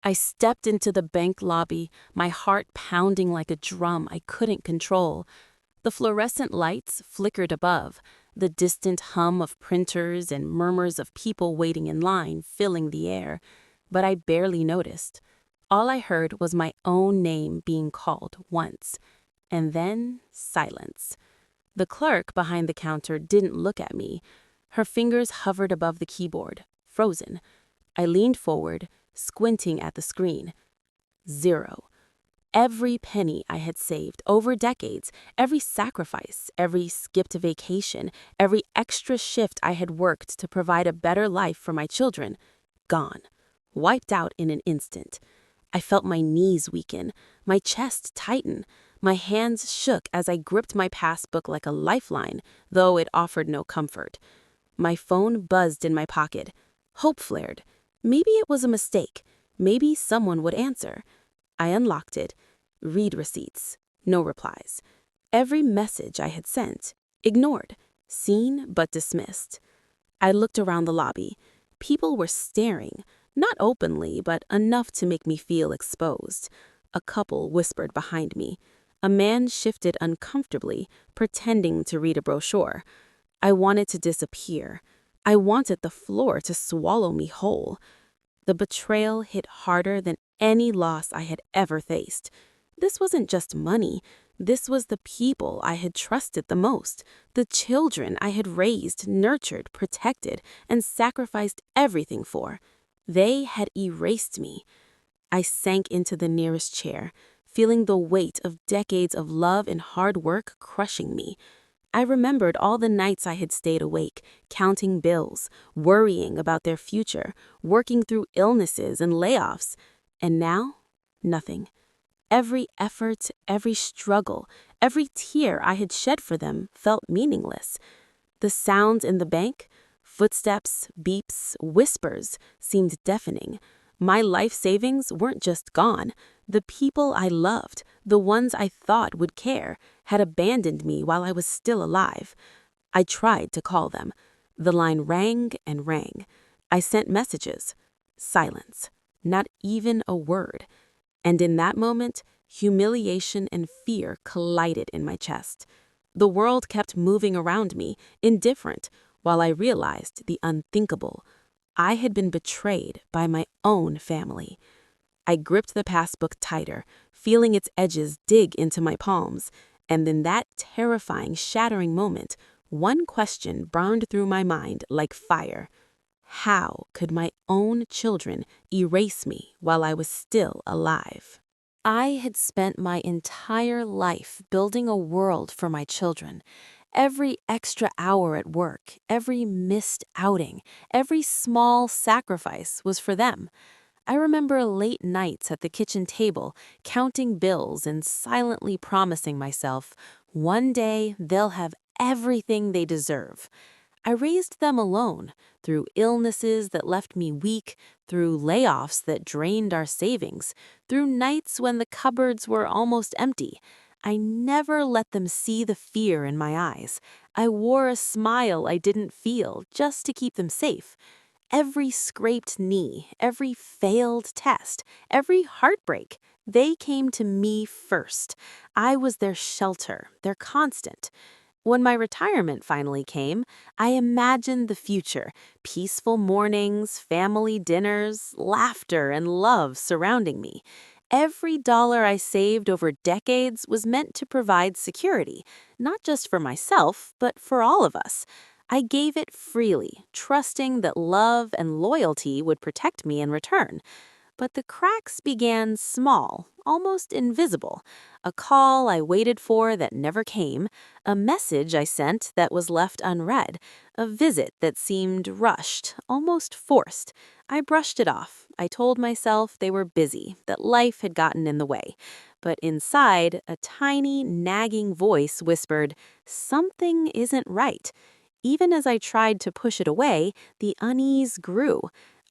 I stepped into the bank lobby, my heart pounding like a drum I couldn't control. The fluorescent lights flickered above, the distant hum of printers and murmurs of people waiting in line filling the air, but I barely noticed. All I heard was my own name being called once, and then silence. The clerk behind the counter didn't look at me. Her fingers hovered above the keyboard, frozen. I leaned forward, squinting at the screen. 0. Every penny I had saved over decades, every sacrifice, every skipped vacation, every extra shift I had worked to provide a better life for my children, gone, wiped out in an instant. I felt my knees weaken, my chest tighten, my hands shook as I gripped my passbook like a lifeline, though it offered no comfort. My phone buzzed in my pocket. Hope flared. Maybe it was a mistake. Maybe someone would answer. I unlocked it. Read receipts. No replies. Every message I had sent. Ignored. Seen but dismissed. I looked around the lobby. People were staring. Not openly, but enough to make me feel exposed. A couple whispered behind me. A man shifted uncomfortably, pretending to read a brochure. I wanted to disappear. I wanted the floor to swallow me whole. The betrayal hit harder than any loss I had ever faced. This wasn't just money. This was the people I had trusted the most, the children I had raised, nurtured, protected, and sacrificed everything for. They had erased me. I sank into the nearest chair, feeling the weight of decades of love and hard work crushing me. I remembered all the nights I had stayed awake, counting bills, worrying about their future, working through illnesses and layoffs. And now, nothing. Every effort, every struggle, every tear I had shed for them felt meaningless. The sounds in the bank, footsteps, beeps, whispers, seemed deafening. My life savings weren't just gone. The people I loved, the ones I thought would care, had abandoned me while I was still alive. I tried to call them. The line rang and rang. I sent messages. Silence. Not even a word. And in that moment, humiliation and fear collided in my chest. The world kept moving around me, indifferent, while I realized the unthinkable. I had been betrayed by my own family. I gripped the passbook tighter, feeling its edges dig into my palms, and in that terrifying, shattering moment, one question burned through my mind like fire. How could my own children erase me while I was still alive? I had spent my entire life building a world for my children. Every extra hour at work, every missed outing, every small sacrifice was for them. I remember late nights at the kitchen table, counting bills and silently promising myself, one day they'll have everything they deserve. I raised them alone, through illnesses that left me weak, through layoffs that drained our savings, through nights when the cupboards were almost empty. I never let them see the fear in my eyes. I wore a smile I didn't feel just to keep them safe. Every scraped knee, every failed test, every heartbreak, they came to me first. I was their shelter, their constant. When my retirement finally came, I imagined the future, peaceful mornings, family dinners, laughter, and love surrounding me. Every dollar I saved over decades was meant to provide security, not just for myself, but for all of us. I gave it freely, trusting that love and loyalty would protect me in return. But the cracks began small, almost invisible. A call I waited for that never came, a message I sent that was left unread, a visit that seemed rushed, almost forced. I brushed it off. I told myself they were busy, that life had gotten in the way. But inside, a tiny, nagging voice whispered, "Something isn't right." Even as I tried to push it away, the unease grew.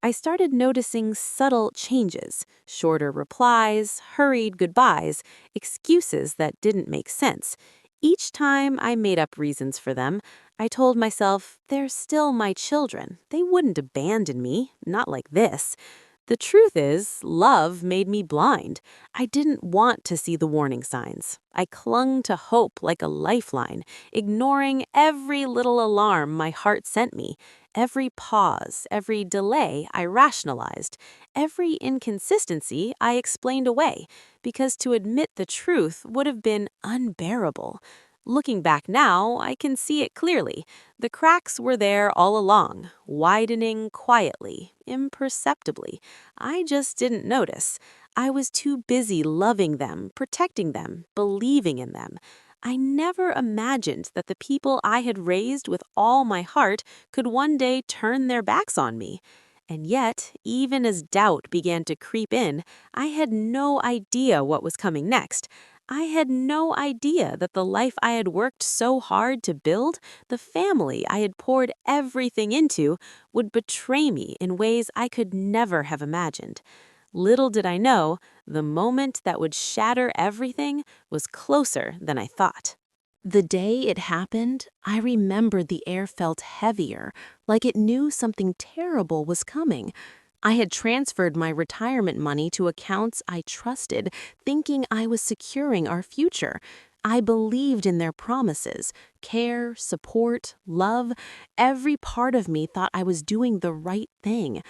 I started noticing subtle changes, shorter replies, hurried goodbyes, excuses that didn't make sense. Each time I made up reasons for them, I told myself, they're still my children. They wouldn't abandon me, not like this. The truth is, love made me blind. I didn't want to see the warning signs. I clung to hope like a lifeline, ignoring every little alarm my heart sent me. Every pause, every delay I rationalized. Every inconsistency I explained away, because to admit the truth would have been unbearable. Looking back now, I can see it clearly. The cracks were there all along, widening quietly, imperceptibly. I just didn't notice. I was too busy loving them, protecting them, believing in them. I never imagined that the people I had raised with all my heart could one day turn their backs on me. And yet, even as doubt began to creep in, I had no idea what was coming next. I had no idea that the life I had worked so hard to build, the family I had poured everything into, would betray me in ways I could never have imagined. Little did I know, the moment that would shatter everything was closer than I thought. The day it happened, I remembered the air felt heavier, like it knew something terrible was coming. I had transferred my retirement money to accounts I trusted, thinking I was securing our future. I believed in their promises, care, support, love. Every part of me thought I was doing the right thing.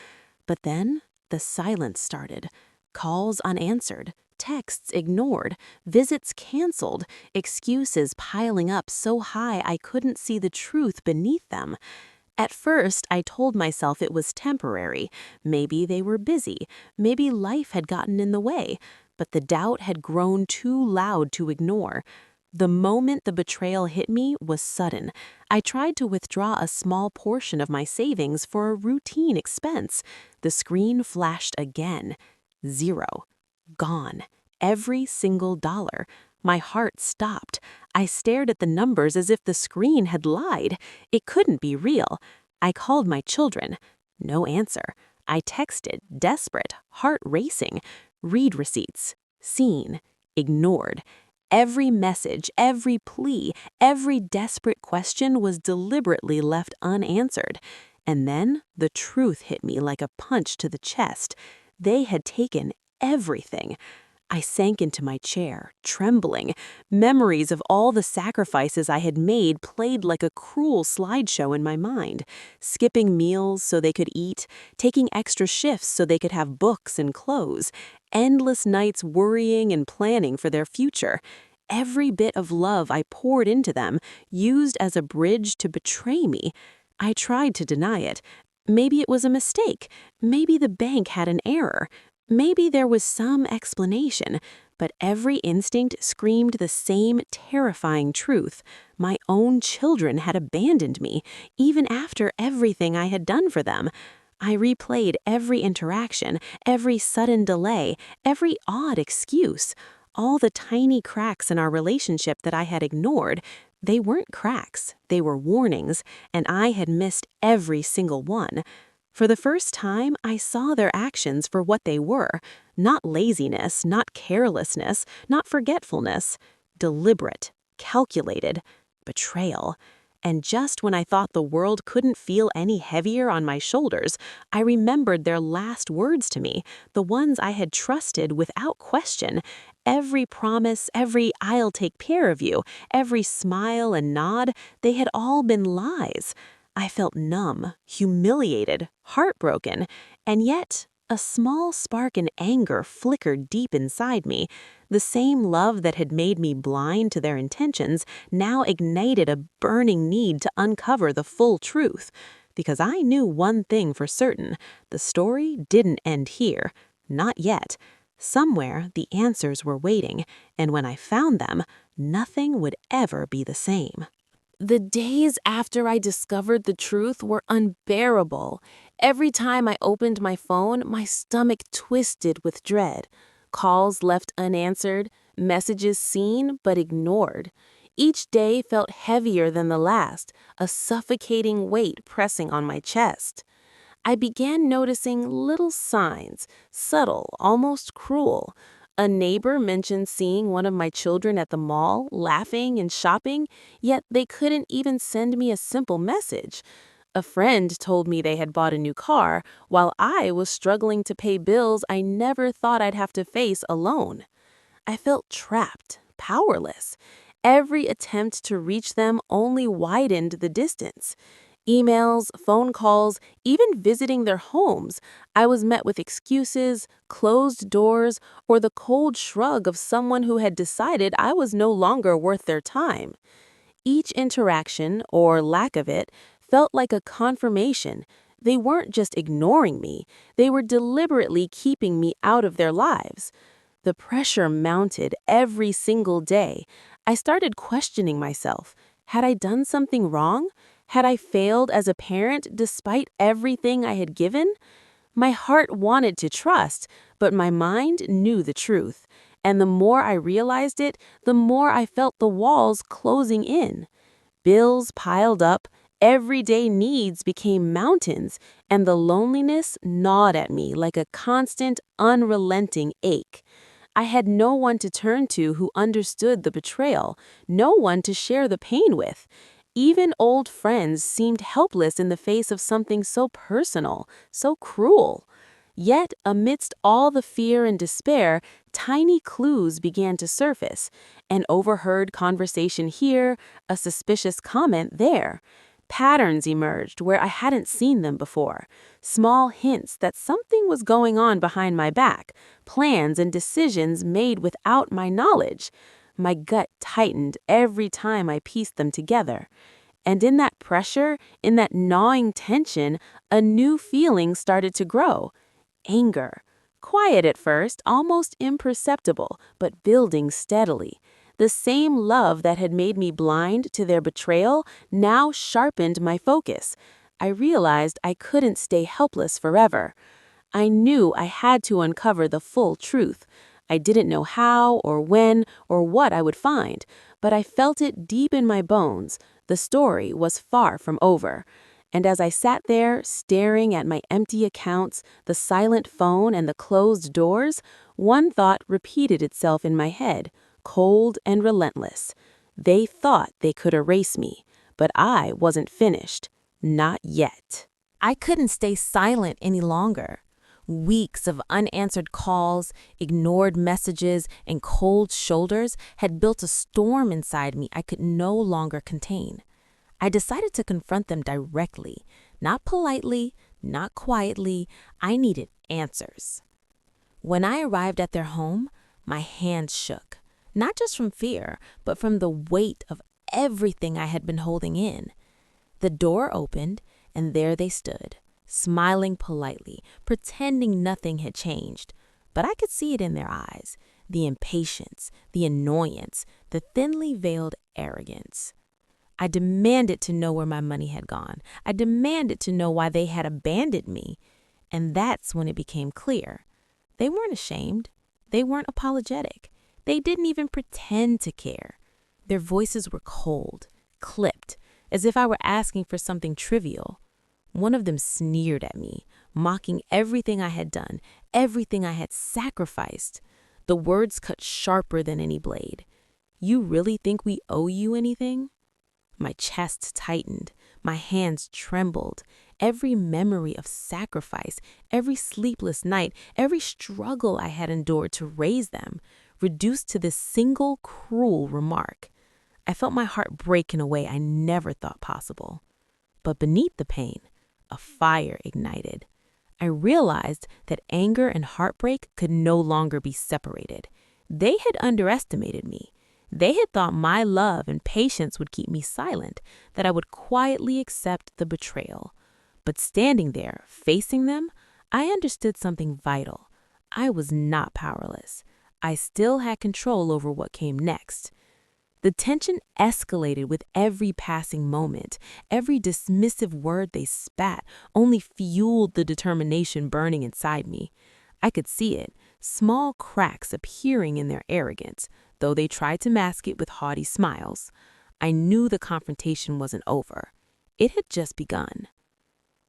But then the silence started. Calls unanswered, texts ignored, visits canceled, excuses piling up so high I couldn't see the truth beneath them. At first, I told myself it was temporary. Maybe they were busy. Maybe life had gotten in the way. But the doubt had grown too loud to ignore. The moment the betrayal hit me was sudden. I tried to withdraw a small portion of my savings for a routine expense. The screen flashed again. Zero. Gone. Every single dollar. My heart stopped. I stared at the numbers as if the screen had lied. It couldn't be real. I called my children. No answer. I texted, desperate, heart racing. Read receipts. Seen. Ignored. Every message, every plea, every desperate question was deliberately left unanswered. And then the truth hit me like a punch to the chest. They had taken everything. I sank into my chair, trembling. Memories of all the sacrifices I had made played like a cruel slideshow in my mind. Skipping meals so they could eat, taking extra shifts so they could have books and clothes, endless nights worrying and planning for their future. Every bit of love I poured into them, used as a bridge to betray me. I tried to deny it. Maybe it was a mistake. Maybe the bank had an error. Maybe there was some explanation, but every instinct screamed the same terrifying truth. My own children had abandoned me, even after everything I had done for them. I replayed every interaction, every sudden delay, every odd excuse. All the tiny cracks in our relationship that I had ignored. They weren't cracks, they were warnings, and I had missed every single one. For the first time, I saw their actions for what they were. Not laziness, not carelessness, not forgetfulness. Deliberate, calculated, betrayal. And just when I thought the world couldn't feel any heavier on my shoulders, I remembered their last words to me, the ones I had trusted without question. Every promise, every "I'll take care of you," every smile and nod, they had all been lies. I felt numb, humiliated, heartbroken, and yet a small spark in anger flickered deep inside me. The same love that had made me blind to their intentions now ignited a burning need to uncover the full truth. Because I knew one thing for certain, the story didn't end here. Not yet. Somewhere the answers were waiting, and when I found them, nothing would ever be the same. The days after I discovered the truth were unbearable. Every time I opened my phone, my stomach twisted with dread. Calls left unanswered, messages seen but ignored. Each day felt heavier than the last, a suffocating weight pressing on my chest. I began noticing little signs, subtle, almost cruel. A neighbor mentioned seeing one of my children at the mall, laughing and shopping, yet they couldn't even send me a simple message. A friend told me they had bought a new car while I was struggling to pay bills I never thought I'd have to face alone. I felt trapped, powerless. Every attempt to reach them only widened the distance. Emails, phone calls, even visiting their homes, I was met with excuses, closed doors, or the cold shrug of someone who had decided I was no longer worth their time. Each interaction, or lack of it, felt like a confirmation. They weren't just ignoring me, they were deliberately keeping me out of their lives. The pressure mounted every single day. I started questioning myself. Had I done something wrong? Had I failed as a parent despite everything I had given? My heart wanted to trust, but my mind knew the truth. And the more I realized it, the more I felt the walls closing in. Bills piled up, everyday needs became mountains, and the loneliness gnawed at me like a constant, unrelenting ache. I had no one to turn to who understood the betrayal, no one to share the pain with. Even old friends seemed helpless in the face of something so personal, so cruel. Yet, amidst all the fear and despair, tiny clues began to surface. An overheard conversation here, a suspicious comment there. Patterns emerged where I hadn't seen them before. Small hints that something was going on behind my back. Plans and decisions made without my knowledge. My gut tightened every time I pieced them together. And in that pressure, in that gnawing tension, a new feeling started to grow. Anger. Quiet at first, almost imperceptible, but building steadily. The same love that had made me blind to their betrayal now sharpened my focus. I realized I couldn't stay helpless forever. I knew I had to uncover the full truth. I didn't know how or when or what I would find, but I felt it deep in my bones. The story was far from over. And as I sat there, staring at my empty accounts, the silent phone, and the closed doors, one thought repeated itself in my head, cold and relentless. They thought they could erase me, but I wasn't finished. Not yet. I couldn't stay silent any longer. Weeks of unanswered calls, ignored messages, and cold shoulders had built a storm inside me I could no longer contain. I decided to confront them directly, not politely, not quietly. I needed answers. When I arrived at their home, my hands shook, not just from fear, but from the weight of everything I had been holding in. The door opened, and there they stood, smiling politely, pretending nothing had changed. But I could see it in their eyes, the impatience, the annoyance, the thinly veiled arrogance. I demanded to know where my money had gone. I demanded to know why they had abandoned me. And that's when it became clear. They weren't ashamed. They weren't apologetic. They didn't even pretend to care. Their voices were cold, clipped, as if I were asking for something trivial. One of them sneered at me, mocking everything I had done, everything I had sacrificed. The words cut sharper than any blade. "You really think we owe you anything?" My chest tightened, my hands trembled. Every memory of sacrifice, every sleepless night, every struggle I had endured to raise them, reduced to this single cruel remark. I felt my heart break in a way I never thought possible. But beneath the pain, a fire ignited. I realized that anger and heartbreak could no longer be separated. They had underestimated me. They had thought my love and patience would keep me silent, that I would quietly accept the betrayal. But standing there, facing them, I understood something vital. I was not powerless. I still had control over what came next. The tension escalated with every passing moment. Every dismissive word they spat only fueled the determination burning inside me. I could see it, small cracks appearing in their arrogance, though they tried to mask it with haughty smiles. I knew the confrontation wasn't over. It had just begun.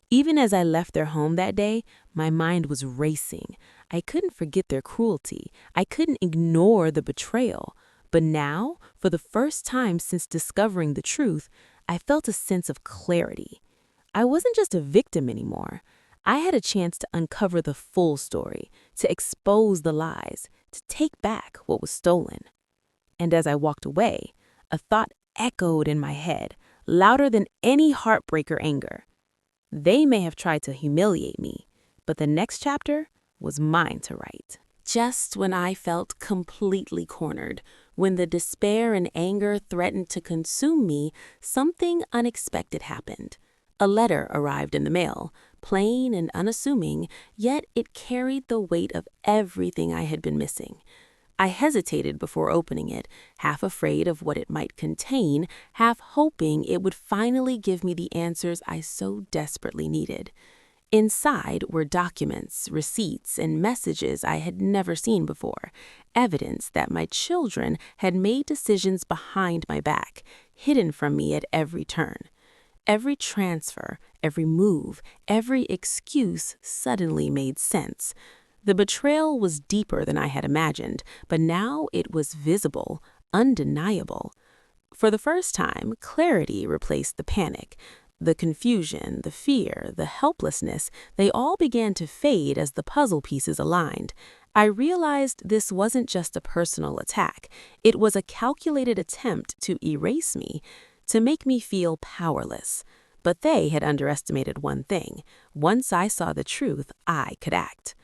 Even as I left their home that day, my mind was racing. I couldn't forget their cruelty. I couldn't ignore the betrayal. But now, for the first time since discovering the truth, I felt a sense of clarity. I wasn't just a victim anymore. I had a chance to uncover the full story, to expose the lies, to take back what was stolen. And as I walked away, a thought echoed in my head, louder than any heartbreak or anger. They may have tried to humiliate me, but the next chapter was mine to write. Just when I felt completely cornered, when the despair and anger threatened to consume me, something unexpected happened. A letter arrived in the mail, plain and unassuming, yet it carried the weight of everything I had been missing. I hesitated before opening it, half afraid of what it might contain, half hoping it would finally give me the answers I so desperately needed. Inside were documents, receipts, and messages I had never seen before, evidence that my children had made decisions behind my back, hidden from me at every turn. Every transfer, every move, every excuse suddenly made sense. The betrayal was deeper than I had imagined, but now it was visible, undeniable. For the first time, clarity replaced the panic. The confusion, the fear, the helplessness, they all began to fade as the puzzle pieces aligned. I realized this wasn't just a personal attack. It was a calculated attempt to erase me, to make me feel powerless. But they had underestimated one thing. Once I saw the truth, I could act.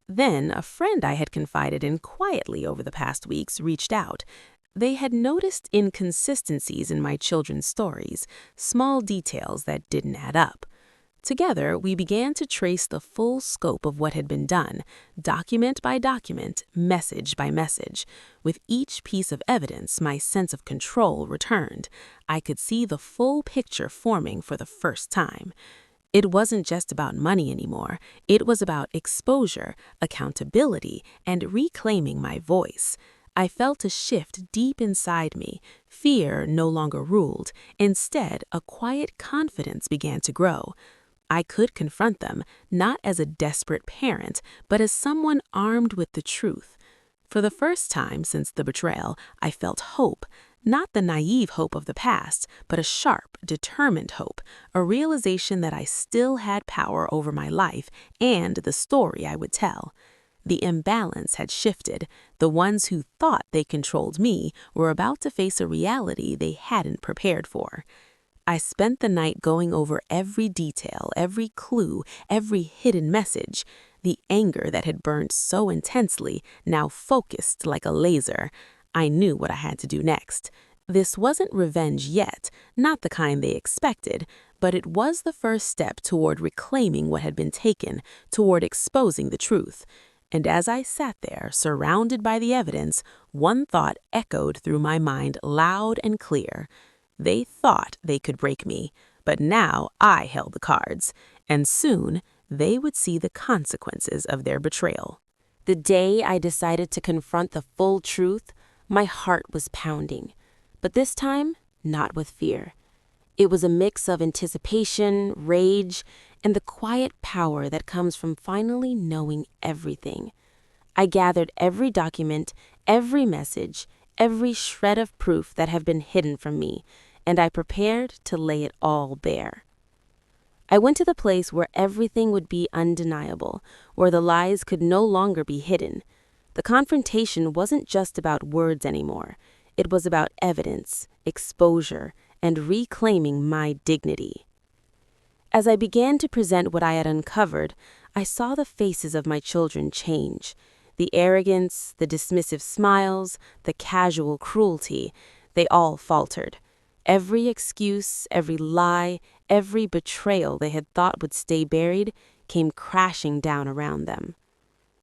Then a friend I had confided in quietly over the past weeks reached out. They had noticed inconsistencies in my children's stories, small details that didn't add up. Together, we began to trace the full scope of what had been done, document by document, message by message. With each piece of evidence, my sense of control returned. I could see the full picture forming for the first time. It wasn't just about money anymore. It was about exposure, accountability, and reclaiming my voice. I felt a shift deep inside me. Fear no longer ruled. Instead, a quiet confidence began to grow. I could confront them, not as a desperate parent, but as someone armed with the truth. For the first time since the betrayal, I felt hope. Not the naive hope of the past, but a sharp, determined hope, a realization that I still had power over my life and the story I would tell. The imbalance had shifted. The ones who thought they controlled me were about to face a reality they hadn't prepared for. I spent the night going over every detail, every clue, every hidden message. The anger that had burned so intensely now focused like a laser. I knew what I had to do next. This wasn't revenge yet, not the kind they expected, but it was the first step toward reclaiming what had been taken, toward exposing the truth. And as I sat there, surrounded by the evidence, one thought echoed through my mind loud and clear. They thought they could break me, but now I held the cards, and soon they would see the consequences of their betrayal. The day I decided to confront the full truth, my heart was pounding. But this time, not with fear. It was a mix of anticipation, rage, and the quiet power that comes from finally knowing everything. I gathered every document, every message, every shred of proof that had been hidden from me, and I prepared to lay it all bare. I went to the place where everything would be undeniable, where the lies could no longer be hidden. The confrontation wasn't just about words anymore. It was about evidence, exposure, and reclaiming my dignity. As I began to present what I had uncovered, I saw the faces of my children change. The arrogance, the dismissive smiles, the casual cruelty, they all faltered. Every excuse, every lie, every betrayal they had thought would stay buried came crashing down around them.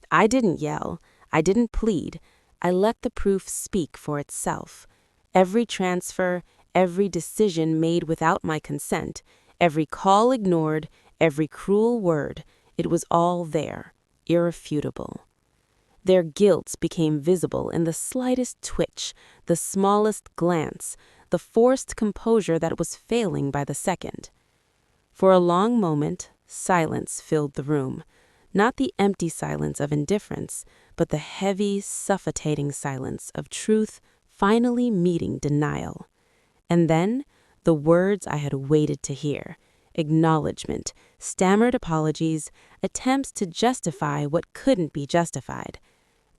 I didn't yell. I didn't plead. I let the proof speak for itself. Every transfer, every decision made without my consent, every call ignored, every cruel word, it was all there, irrefutable. Their guilt became visible in the slightest twitch, the smallest glance, the forced composure that was failing by the second. For a long moment, silence filled the room. Not the empty silence of indifference, but the heavy, suffocating silence of truth finally meeting denial. And then, the words I had waited to hear. acknowledgement, stammered apologies, attempts to justify what couldn't be justified.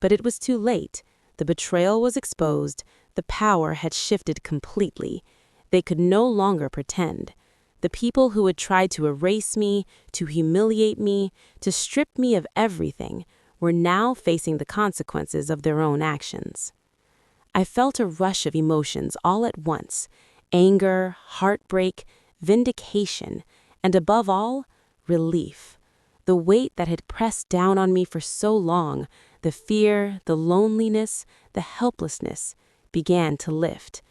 But it was too late. The betrayal was exposed. The power had shifted completely. They could no longer pretend. The people who had tried to erase me, to humiliate me, to strip me of everything, were now facing the consequences of their own actions. I felt a rush of emotions all at once: anger, heartbreak, vindication, and above all, relief. The weight that had pressed down on me for so long, the fear, the loneliness, the helplessness, began to lift.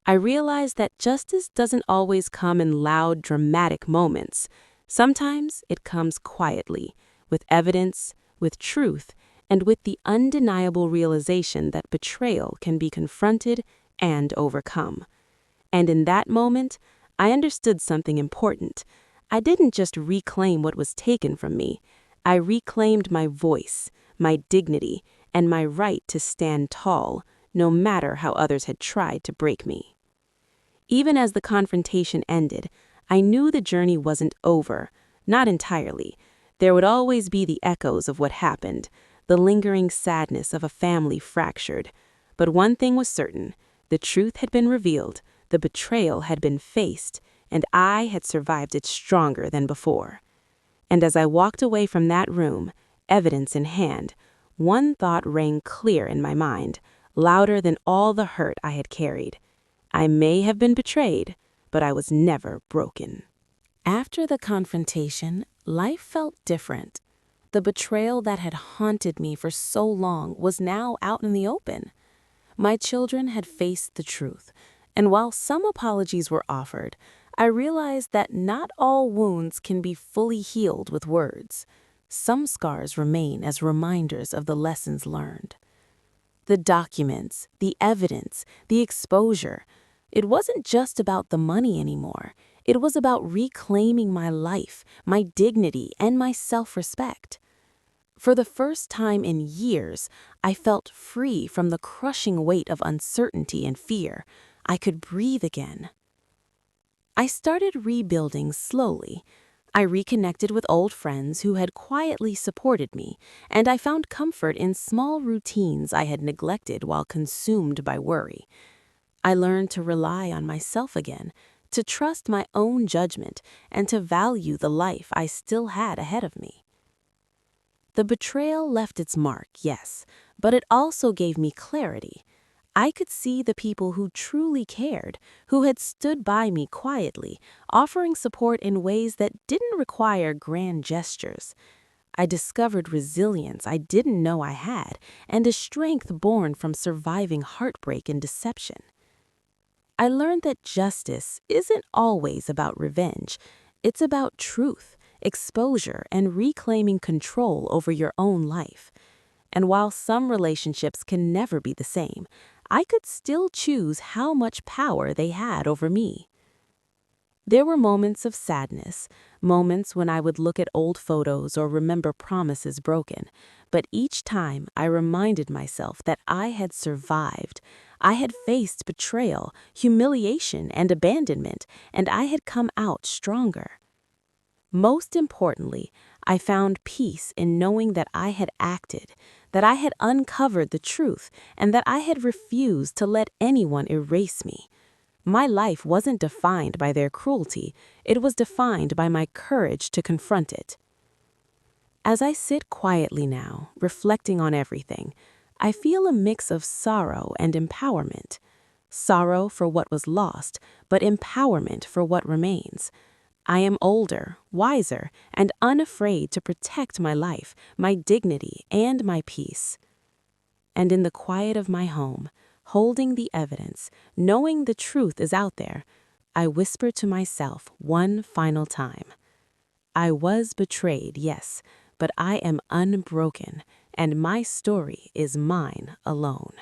I realized that justice doesn't always come in loud, dramatic moments. Sometimes it comes quietly, with evidence, with truth, and with the undeniable realization that betrayal can be confronted and overcome. And in that moment, I understood something important. I didn't just reclaim what was taken from me. I reclaimed my voice, my dignity, and my right to stand tall, no matter how others had tried to break me. Even as the confrontation ended, I knew the journey wasn't over, not entirely. There would always be the echoes of what happened, the lingering sadness of a family fractured. But one thing was certain: the truth had been revealed, the betrayal had been faced, and I had survived it stronger than before. And as I walked away from that room, evidence in hand, one thought rang clear in my mind, louder than all the hurt I had carried. I may have been betrayed, but I was never broken. After the confrontation, life felt different. The betrayal that had haunted me for so long was now out in the open. My children had faced the truth, and while some apologies were offered, I realized that not all wounds can be fully healed with words. Some scars remain as reminders of the lessons learned. The documents, the evidence, the exposure. It wasn't just about the money anymore. It was about reclaiming my life, my dignity, and my self-respect. For the first time in years, I felt free from the crushing weight of uncertainty and fear. I could breathe again. I started rebuilding slowly. I reconnected with old friends who had quietly supported me, and I found comfort in small routines I had neglected while consumed by worry. I learned to rely on myself again, to trust my own judgment, and to value the life I still had ahead of me. The betrayal left its mark, yes, but it also gave me clarity. I could see the people who truly cared, who had stood by me quietly, offering support in ways that didn't require grand gestures. I discovered resilience I didn't know I had, and a strength born from surviving heartbreak and deception. I learned that justice isn't always about revenge. It's about truth, exposure, and reclaiming control over your own life. And while some relationships can never be the same, I could still choose how much power they had over me. There were moments of sadness, moments when I would look at old photos or remember promises broken, but each time I reminded myself that I had survived. I had faced betrayal, humiliation, and abandonment, and I had come out stronger. Most importantly, I found peace in knowing that I had acted, that I had uncovered the truth, and that I had refused to let anyone erase me. My life wasn't defined by their cruelty, it was defined by my courage to confront it. As I sit quietly now, reflecting on everything, I feel a mix of sorrow and empowerment. Sorrow for what was lost, but empowerment for what remains. I am older, wiser, and unafraid to protect my life, my dignity, and my peace. And in the quiet of my home, holding the evidence, knowing the truth is out there, I whisper to myself one final time. I was betrayed, yes, but I am unbroken, and my story is mine alone.